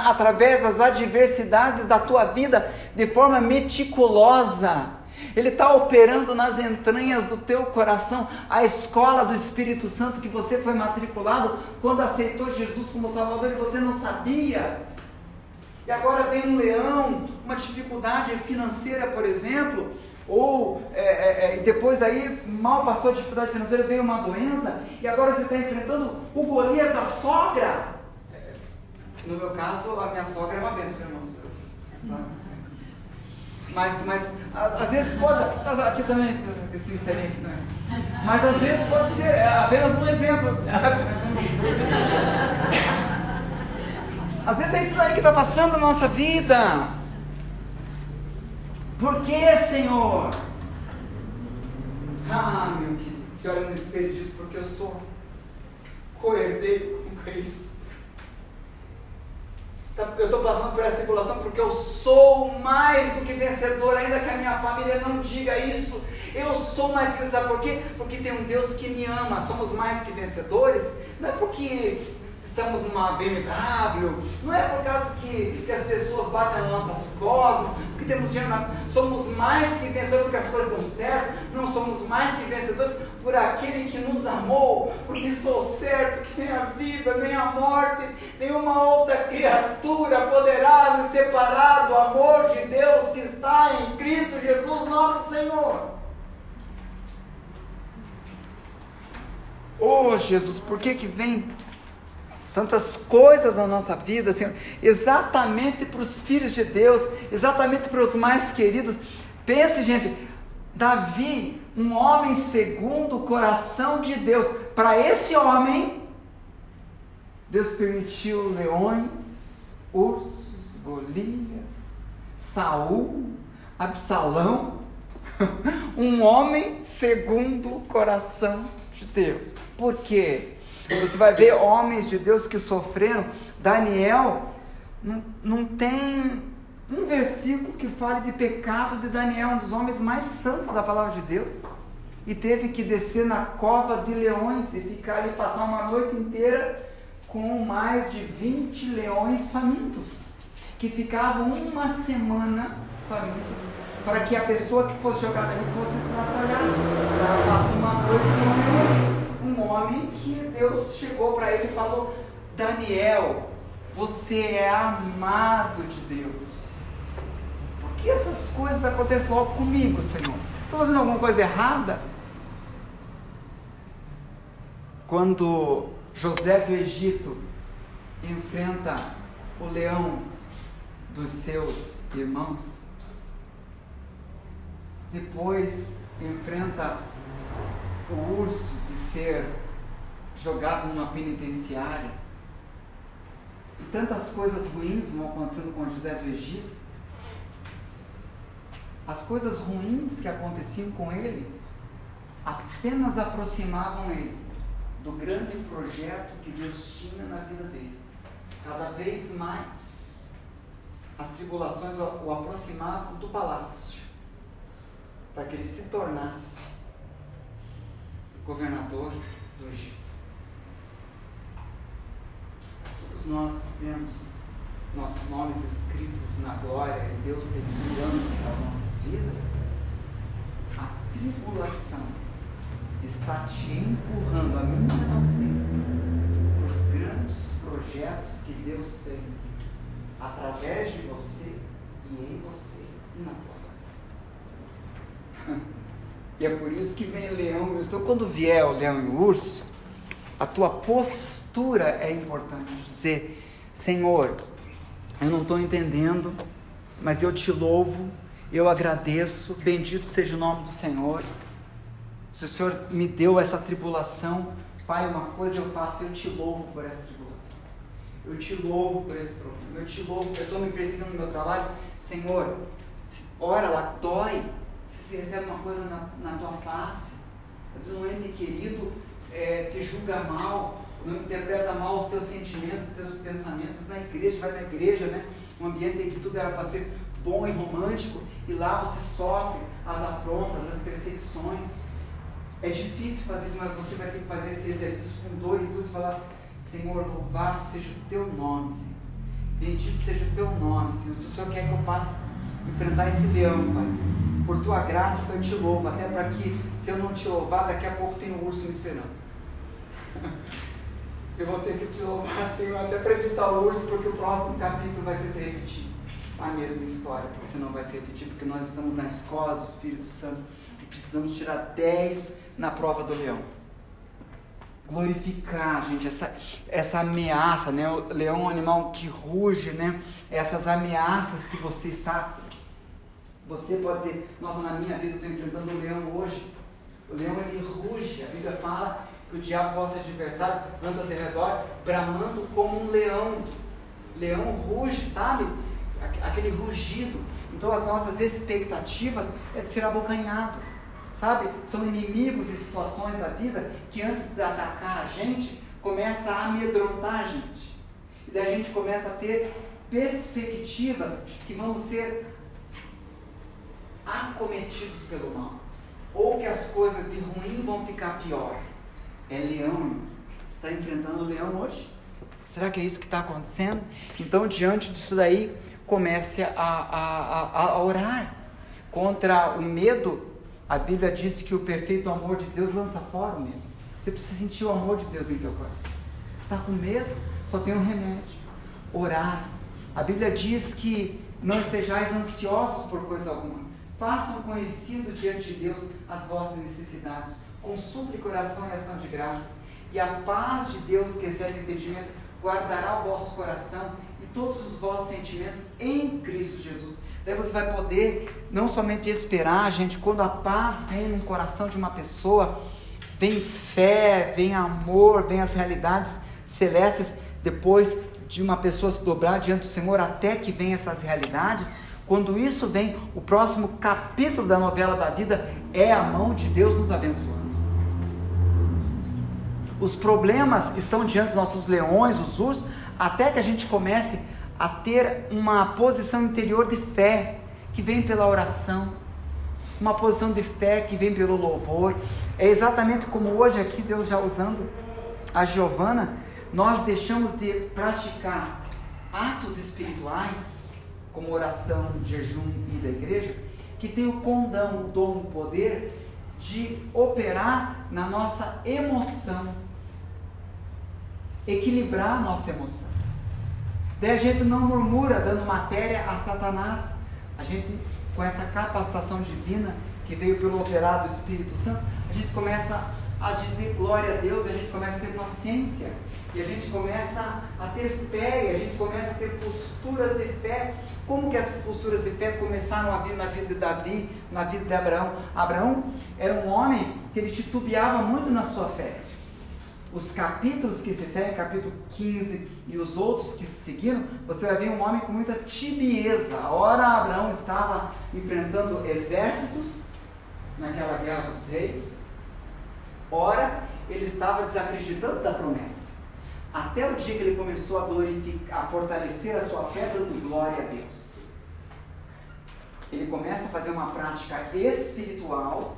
através das adversidades da tua vida de forma meticulosa. Ele está operando nas entranhas do teu coração, a escola do Espírito Santo que você foi matriculado quando aceitou Jesus como Salvador e você não sabia. E agora vem um leão, uma dificuldade financeira, por exemplo, ou depois aí mal passou a dificuldade financeira, veio uma doença, e agora você está enfrentando o Golias da sogra. No meu caso, a minha sogra é uma bênção, irmãos. Mas às vezes pode, aqui também, esse misterinho aqui também, mas às vezes pode ser apenas um exemplo. Às vezes é isso aí que está passando na nossa vida. Por que, Senhor? Meu querido, se olha no espelho e diz, porque eu sou co-herdeiro com Cristo. Eu estou passando por essa tribulação porque eu sou mais do que vencedor, ainda que a minha família não diga isso. Eu sou mais que vencedor. Sabe por quê? Porque tem um Deus que me ama. Somos mais que vencedores. Não é porque estamos numa BMW, não é por causa que as pessoas batem nas nossas costas, porque temos dinheiro, somos mais que vencedores porque as coisas dão certo. Não, somos mais que vencedores por aquele que nos amou, porque estou certo que nem a vida, nem a morte, nenhuma outra criatura poderá nos separar do amor de Deus que está em Cristo Jesus nosso Senhor. Oh Jesus, por que vem tantas coisas na nossa vida, Senhor, exatamente para os filhos de Deus, exatamente para os mais queridos? Pense, gente, Davi, um homem segundo o coração de Deus, para esse homem, Deus permitiu leões, ursos, Golias, Saul, Absalão, um homem segundo o coração de Deus. Por quê? Você vai ver homens de Deus que sofreram. Daniel, não tem um versículo que fale de pecado de Daniel, um dos homens mais santos da palavra de Deus, e teve que descer na cova de leões e ficar ali, passar uma noite inteira com mais de 20 leões famintos, que ficavam uma semana famintos, para que a pessoa que fosse jogada ali fosse estraçalhada. Ela passa uma noite com um homem que Deus chegou para ele e falou: Daniel, você é amado de Deus. Por que essas coisas acontecem logo comigo, Senhor? Estou fazendo alguma coisa errada? Quando José do Egito enfrenta o leão dos seus irmãos, depois enfrenta o urso de ser jogado numa penitenciária, e tantas coisas ruins vão acontecendo com José do Egito. As coisas ruins que aconteciam com ele apenas aproximavam ele do grande projeto que Deus tinha na vida dele. Cada vez mais as tribulações o aproximavam do palácio, para que ele se tornasse governador do Egito. Todos nós temos nossos nomes escritos na glória e Deus terminando as nossas vidas. A tribulação está te empurrando, a mim e a você, para os grandes projetos que Deus tem através de você e em você e na tua vida. E é por isso que vem leão e urso. Então, quando vier o leão e o urso, a tua postura é importante. Dizer: Senhor, eu não estou entendendo, mas eu te louvo, eu agradeço, bendito seja o nome do Senhor. Se o Senhor me deu essa tribulação, Pai, uma coisa eu faço: eu te louvo por essa tribulação, eu te louvo por esse problema, eu te louvo, eu estou me perseguindo no meu trabalho, Senhor, ora lá, dói, se você recebe uma coisa na tua face, às vezes um ente querido te julga mal, não interpreta mal os teus sentimentos, os teus pensamentos na igreja, vai na igreja, né? Um ambiente em que tudo era para ser bom e romântico, e lá você sofre as afrontas, as perseguições. É difícil fazer isso, mas você vai ter que fazer esse exercício com dor e tudo, e falar: Senhor, louvado seja o teu nome, Senhor, bendito seja o teu nome, Senhor. Se o Senhor quer que eu passe enfrentar esse leão, Pai, por tua graça eu te louvo, até para que, se eu não te louvar, daqui a pouco tem um urso me esperando. Eu vou ter que te louvar, Senhor, até para evitar o urso, porque o próximo capítulo vai ser se repetir a mesma história, porque senão vai se repetir, porque nós estamos na escola do Espírito Santo e precisamos tirar 10 na prova do leão. Glorificar, gente, essa ameaça, né? O leão é um animal que ruge, né? Essas ameaças que você pode dizer, nossa, na minha vida eu estou enfrentando um leão hoje. O leão, ele ruge. A Bíblia fala que o diabo, vosso adversário, anda ao teu redor, bramando como um leão. Leão ruge, sabe? Aquele rugido. Então as nossas expectativas é de ser abocanhado, sabe? São inimigos e situações da vida que antes de atacar a gente, começa a amedrontar a gente. E daí a gente começa a ter perspectivas que vamos ser acometidos pelo mal, ou que as coisas de ruim vão ficar pior. É leão. Você está enfrentando o leão hoje? Será que é isso que está acontecendo? Então, diante disso daí, comece a orar contra o medo. A Bíblia diz que o perfeito amor de Deus lança fora o medo. Você precisa sentir o amor de Deus em teu coração. Você está com medo? Só tem um remédio: orar. A Bíblia diz que não estejais ansiosos por coisa alguma. Façam conhecido diante de Deus as vossas necessidades, com súplica, oração e ação de graças, e a paz de Deus, que excede o entendimento, guardará o vosso coração e todos os vossos sentimentos em Cristo Jesus. Daí você vai poder não somente esperar, gente, quando a paz vem no coração de uma pessoa, vem fé, vem amor, vem as realidades celestes, depois de uma pessoa se dobrar diante do Senhor, até que venham essas realidades. Quando isso vem, o próximo capítulo da novela da vida é a mão de Deus nos abençoando. Os problemas estão diante dos nossos leões, os ursos, até que a gente comece a ter uma posição interior de fé, que vem pela oração, uma posição de fé que vem pelo louvor. É exatamente como hoje aqui, Deus já usando a Giovana, nós deixamos de praticar atos espirituais, como oração, jejum e da igreja, que tem o condão, o dom, o poder de operar na nossa emoção, equilibrar a nossa emoção. Daí a gente não murmura dando matéria a Satanás. A gente, com essa capacitação divina que veio pelo operar do Espírito Santo, a gente começa a dizer glória a Deus, a gente começa a ter paciência, e a gente começa a ter fé, e a gente começa a ter posturas de fé. Como que essas posturas de fé começaram a vir na vida de Davi, na vida de Abraão? Abraão era um homem que ele titubeava muito na sua fé. Os capítulos que se seguem, capítulo 15 e os outros que se seguiram, você vai ver um homem com muita tibieza. Ora, Abraão estava enfrentando exércitos naquela guerra dos reis, ora, ele estava desacreditando da promessa. Até o dia que ele começou a glorificar, a fortalecer a sua fé, dando glória a Deus. Ele começa a fazer uma prática espiritual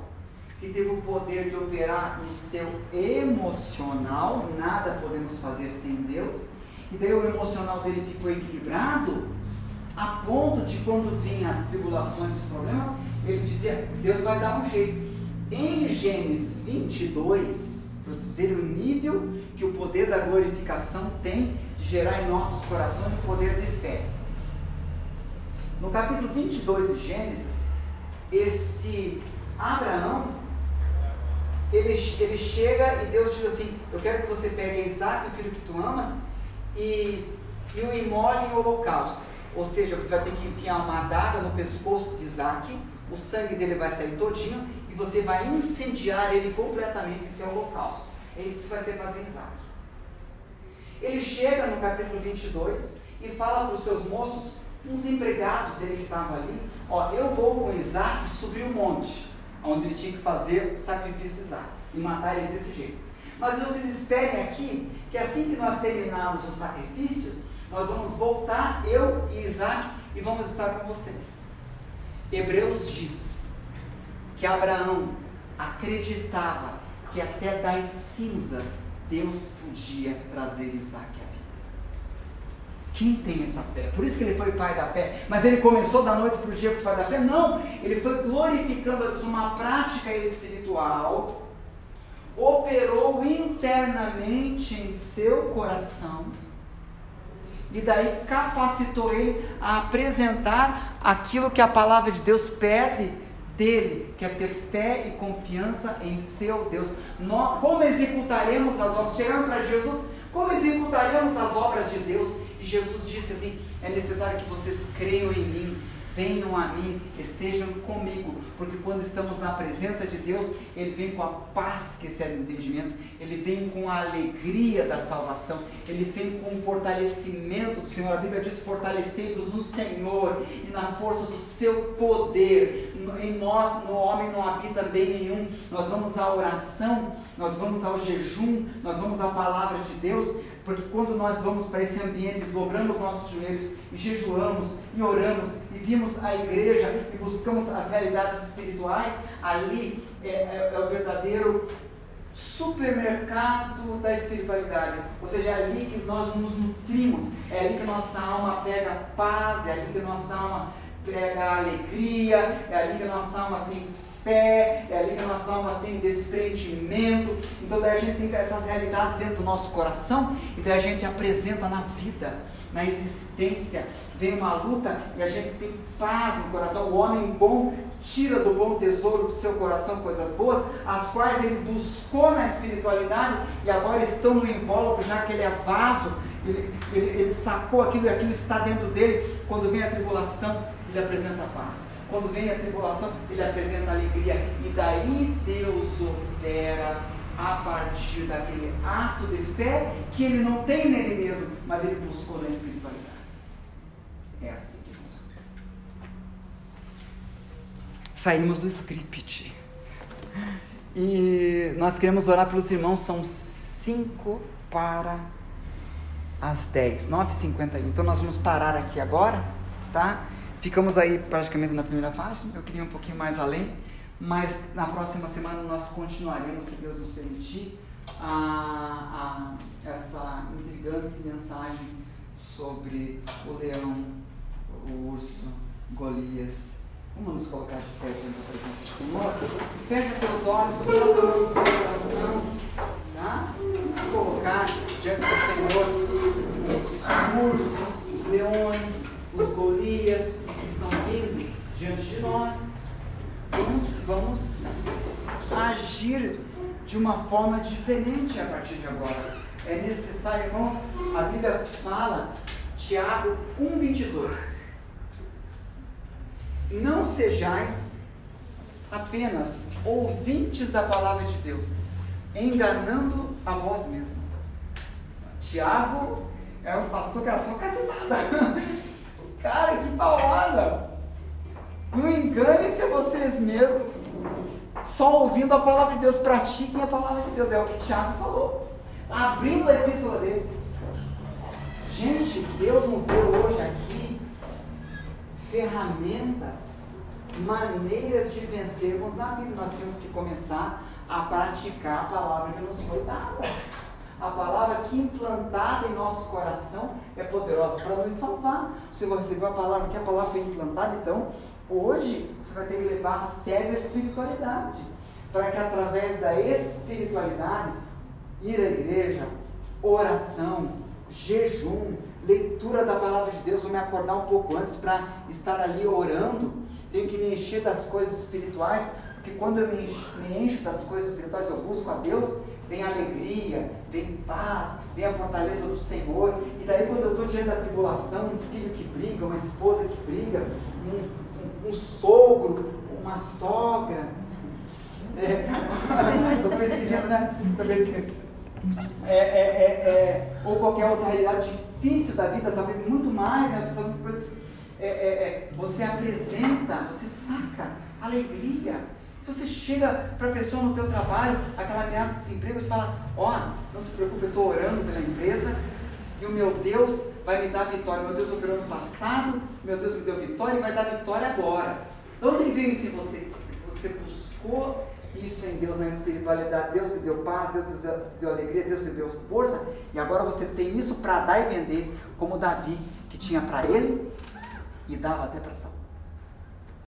que teve o poder de operar no seu emocional. Nada podemos fazer sem Deus. E daí o emocional dele ficou equilibrado, a ponto de quando vinham as tribulações, os problemas, ele dizia, Deus vai dar um jeito. Em Gênesis 22, para vocês verem o nível que o poder da glorificação tem de gerar em nossos corações o poder de fé. No capítulo 22 de Gênesis, este Abraão, ele chega e Deus diz assim, eu quero que você pegue Isaac, o filho que tu amas, e o imole em holocausto. Ou seja, você vai ter que enfiar uma adaga no pescoço de Isaac, o sangue dele vai sair todinho, e você vai incendiar ele completamente, esse é o holocausto. É isso que você vai ter que fazer em Isaac. Ele chega no capítulo 22 e fala para os seus moços, uns empregados dele que estavam ali, eu vou com Isaac subir o monte, onde ele tinha que fazer o sacrifício de Isaac, e matar ele desse jeito. Mas vocês esperem aqui, que assim que nós terminarmos o sacrifício, nós vamos voltar, eu e Isaac, e vamos estar com vocês. Hebreus diz que Abraão acreditava que até das cinzas Deus podia trazer Isaac à vida. Quem tem essa fé? Por isso que ele foi pai da fé. Mas ele começou da noite para o dia para o pai da fé? Não, ele foi glorificando uma prática espiritual, operou internamente em seu coração, e daí capacitou ele a apresentar aquilo que a palavra de Deus pede dele, que é ter fé e confiança em seu Deus. Como executaremos as obras? Chegando para Jesus, como executaremos as obras de Deus? E Jesus disse assim: é necessário que vocês creiam em mim, venham a mim, estejam comigo, porque quando estamos na presença de Deus, Ele vem com a paz que excede o entendimento, Ele vem com a alegria da salvação, Ele vem com o fortalecimento do Senhor. A Bíblia diz: fortalecei-vos no Senhor e na força do seu poder. Em nós, no homem, não habita bem nenhum. Nós vamos à oração, nós vamos ao jejum, nós vamos à palavra de Deus, porque quando nós vamos para esse ambiente, dobramos nossos joelhos e jejuamos e oramos e vimos a igreja e buscamos as realidades espirituais, ali é o verdadeiro supermercado da espiritualidade. Ou seja, é ali que nós nos nutrimos, é ali que nossa alma pega paz, é ali que nossa alma pega alegria, é ali que nossa alma tem fé, é ali que a nossa alma tem desprendimento. Então daí a gente tem essas realidades dentro do nosso coração, e daí a gente apresenta na vida, na existência. Vem uma luta e a gente tem paz no coração. O homem bom tira do bom tesouro do seu coração coisas boas, as quais ele buscou na espiritualidade e agora estão no invólucro, já que ele é vaso, ele sacou aquilo e aquilo está dentro dele. Quando vem a tribulação, ele apresenta a paz. Quando vem a tribulação, ele apresenta a alegria. E daí Deus opera a partir daquele ato de fé que ele não tem nele mesmo, mas ele buscou na espiritualidade. É assim que funciona. Saímos do script. E nós queremos orar pelos irmãos. São 5 para as 10, 9h51. Então nós vamos parar aqui agora, tá? Ficamos aí praticamente na primeira página. Eu queria um pouquinho mais além, mas na próxima semana nós continuaremos, se Deus nos permitir, essa intrigante mensagem sobre o leão, o urso, Golias. Vamos nos colocar de pé diante da presença do Senhor. Fecha teus olhos, coloca o teu coração, tá? Vamos colocar diante do Senhor os ursos, os leões, os Golias que estão vindo diante de nós. Vamos agir de uma forma diferente a partir de agora. É necessário, irmãos, a Bíblia fala, Tiago 1:22. Não sejais apenas ouvintes da palavra de Deus, enganando a vós mesmos. Tiago é um pastor que era só cacetada. Cara, que palavra! Não engane-se a vocês mesmos, só ouvindo a palavra de Deus. Pratiquem a palavra de Deus, é o que Tiago falou, abrindo a epístola dele. Gente, Deus nos deu hoje aqui ferramentas, maneiras de vencermos na vida. Nós temos que começar a praticar a palavra que nos foi dada. A palavra que implantada em nosso coração é poderosa para nos salvar. Você vai receber a palavra, que a palavra foi implantada, então hoje você vai ter que levar a sério a espiritualidade, para que através da espiritualidade, ir à igreja, oração, jejum, leitura da palavra de Deus. Vou me acordar um pouco antes para estar ali orando. Tenho que me encher das coisas espirituais, porque quando eu me encho das coisas espirituais, eu busco a Deus, vem alegria, vem paz, vem a fortaleza do Senhor. E daí quando eu estou diante da tribulação, um filho que briga, uma esposa que briga, um sogro, uma sogra, estou percebendo, né? Estou percebendo. Ou qualquer outra realidade difícil da vida, talvez muito mais, né? Estou falando coisas, você apresenta, você saca alegria. Você chega para a pessoa no teu trabalho, aquela ameaça de desemprego, você fala: não se preocupe, eu estou orando pela empresa e o meu Deus vai me dar vitória. Meu Deus operou no passado, meu Deus me deu vitória e vai dar vitória agora. De onde veio isso em você? Você buscou isso em Deus, na espiritualidade. Deus te deu paz, Deus te deu alegria, Deus te deu força, e agora você tem isso para dar e vender, como Davi, que tinha para ele e dava até para Saul.